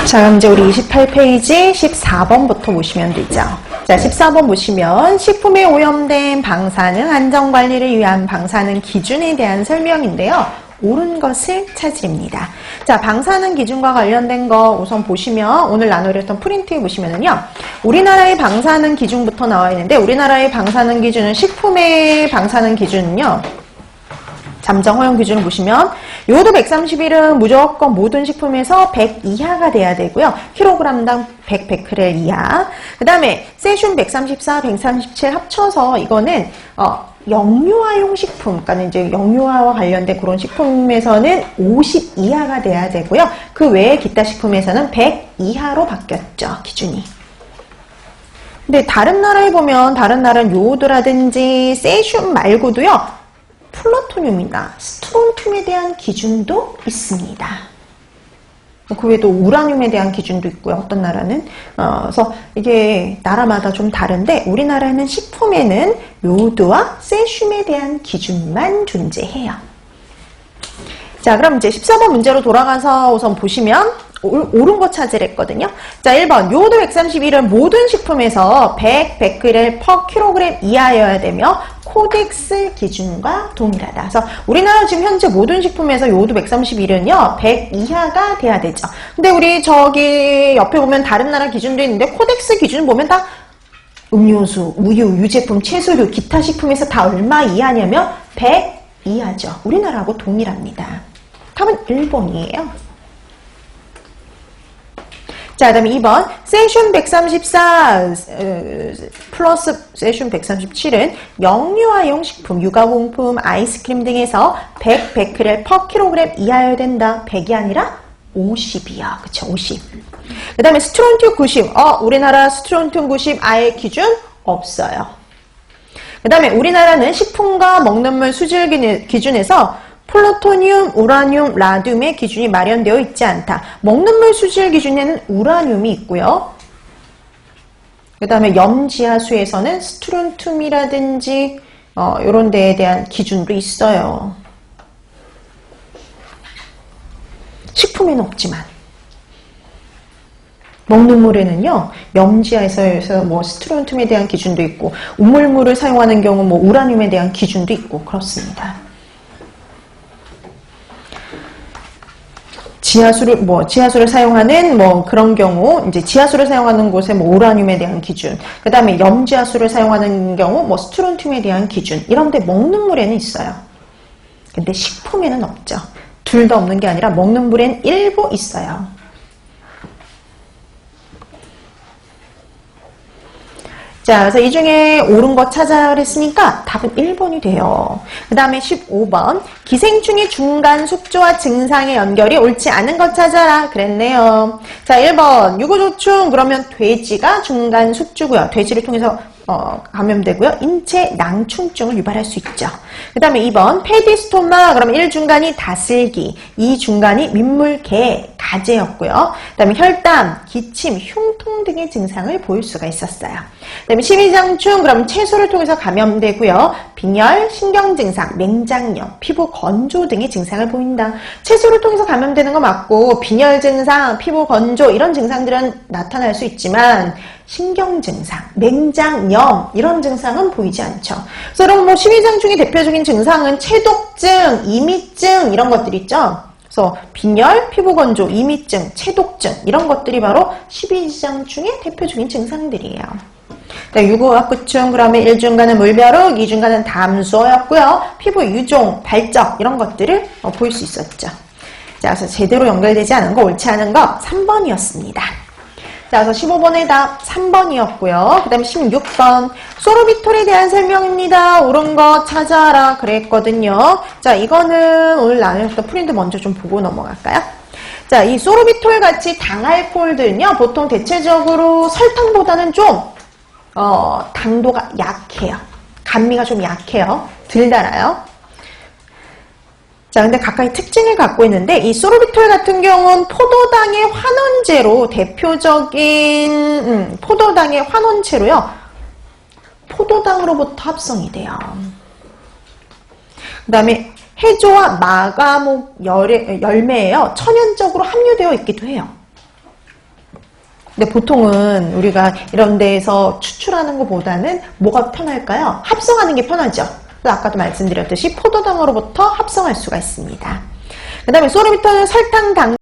자, 그럼 이제 우리 28페이지 14번부터 보시면 되죠. 자, 14번 보시면 식품에 오염된 방사능 안전관리를 위한 방사능 기준에 대한 설명인데요. 옳은 것을 찾으랍니다. 자, 방사능 기준과 관련된 거 우선 보시면 오늘 나누렸던 프린트에 보시면은요. 우리나라의 방사능 기준부터 나와 있는데 우리나라의 방사능 기준은 식품의 방사능 기준은요. 잠정 허용 기준을 보시면 요오드 131은 무조건 모든 식품에서 100 이하가 돼야 되고요. 킬로그램당 100 베크렐 이하. 그 다음에 세슘 134, 137 합쳐서 이거는 영유아용 식품, 그러니까 이제 영유아와 관련된 그런 식품에서는 50 이하가 돼야 되고요. 그 외에 기타 식품에서는 100 이하로 바뀌었죠, 기준이. 근데 다른 나라에 보면 다른 나라는 요오드라든지 세슘 말고도요. 플루토늄이나 스트론튬에 대한 기준도 있습니다. 그 외에도 우라늄에 대한 기준도 있고요. 어떤 나라는. 그래서 이게 나라마다 좀 다른데 우리나라는 식품에는 요오드와 세슘에 대한 기준만 존재해요. 자, 그럼 이제 14번 문제로 돌아가서 우선 보시면 옳은 거 찾으랬거든요. 자, 1번 요오드 131은 모든 식품에서 100 베크렐 퍼 킬로그램 이하여야 되며 코덱스 기준과 동일하다. 그래서 우리나라 지금 현재 모든 식품에서 요오드 131은요 100 이하가 돼야 되죠. 근데 우리 저기 옆에 보면 다른 나라 기준도 있는데 코덱스 기준 보면 다 음료수, 우유, 유제품, 채소류, 기타 식품에서 다 얼마 이하냐면 100 이하죠. 우리나라하고 동일합니다. 답은 1번이에요. 자, 그 다음에 2번 세슘 134 플러스 세슘 137은 영유아용 식품, 육아용품, 아이스크림 등에서 100 베크렐 퍼 킬로그램 이하여야 된다. 100이 아니라 50이야. 그쵸? 50. 그 다음에 스트론튬 90. 우리나라 스트론튬 90 아예 기준 없어요. 그 다음에 우리나라는 식품과 먹는 물 수질 기준에서 플루토늄, 우라늄, 라듐의 기준이 마련되어 있지 않다. 먹는 물 수질 기준에는 우라늄이 있고요. 그 다음에 염지하수에서는 스트론튬이라든지 이런 데에 대한 기준도 있어요. 식품에는 없지만 먹는 물에는요 염지하수에서 뭐 스트론튬에 대한 기준도 있고 우물물을 사용하는 경우 뭐 우라늄에 대한 기준도 있고 그렇습니다. 지하수를 사용하는 그런 경우, 이제 지하수를 사용하는 곳에 우라늄에 대한 기준, 그 다음에 염지하수를 사용하는 경우 스트론튬에 대한 기준, 이런데 먹는 물에는 있어요. 근데 식품에는 없죠. 둘 다 없는 게 아니라 먹는 물엔 일부 있어요. 자, 그래서 이 중에 옳은 거 찾아야 그랬으니까 답은 1번이 돼요. 그 다음에 15번. 기생충의 중간 숙주와 증상의 연결이 옳지 않은 것 찾아라. 그랬네요. 자, 1번. 유구조충. 그러면 돼지가 중간 숙주고요. 돼지를 통해서 감염되고요. 인체 낭충증을 유발할 수 있죠. 그 다음에 2번. 페디스토마. 그러면 1중간이 다슬기, 2중간이 민물개, 가재였고요. 그 다음에 혈담, 기침, 흉통 등의 증상을 보일 수가 있었어요. 그 다음에 심위장충, 그럼 채소를 통해서 감염되고요. 빈혈, 신경증상, 맹장염, 피부 건조 등의 증상을 보인다. 채소를 통해서 감염되는 거 맞고 빈혈 증상, 피부 건조 이런 증상들은 나타날 수 있지만 신경증상, 맹장염 이런 증상은 보이지 않죠. 그래서 여러분 심위장충의 대표적인 증상은 체독증, 이미증 이런 것들 있죠. 그래서 빈혈, 피부 건조, 이미증, 체독증 이런 것들이 바로 심위장충의 대표적인 증상들이에요. 유구압구충, 그러면 1중간은 물벼룩, 2중간은 담수어였고요. 피부 유종, 발적 이런 것들을 보일 수 있었죠. 자, 그래서 제대로 연결되지 않은 거, 옳지 않은 거 3번이었습니다. 자, 그래서 15번의 답 3번이었고요. 그 다음에 16번 소르비톨에 대한 설명입니다. 옳은 거 찾아라 그랬거든요. 자, 이거는 오늘 나눴던 프린트 먼저 좀 보고 넘어갈까요? 자, 이 소르비톨 같이 당알코올들은요 보통 대체적으로 설탕보다는 좀 당도가 약해요. 감미가 좀 약해요. 덜 달아요. 자, 근데 각각의 특징을 갖고 있는데 이 소르비톨 같은 경우는 포도당의 환원제로 대표적인 포도당의 환원체로요. 포도당으로부터 합성이 돼요. 그 다음에 해조와 마가목 열매에요. 천연적으로 함유되어 있기도 해요. 근데 보통은 우리가 이런 데에서 추출하는 것보다는 뭐가 편할까요? 합성하는 게 편하죠. 그래서 아까도 말씀드렸듯이 포도당으로부터 합성할 수가 있습니다. 그 다음에 소르비톨은 설탕, 당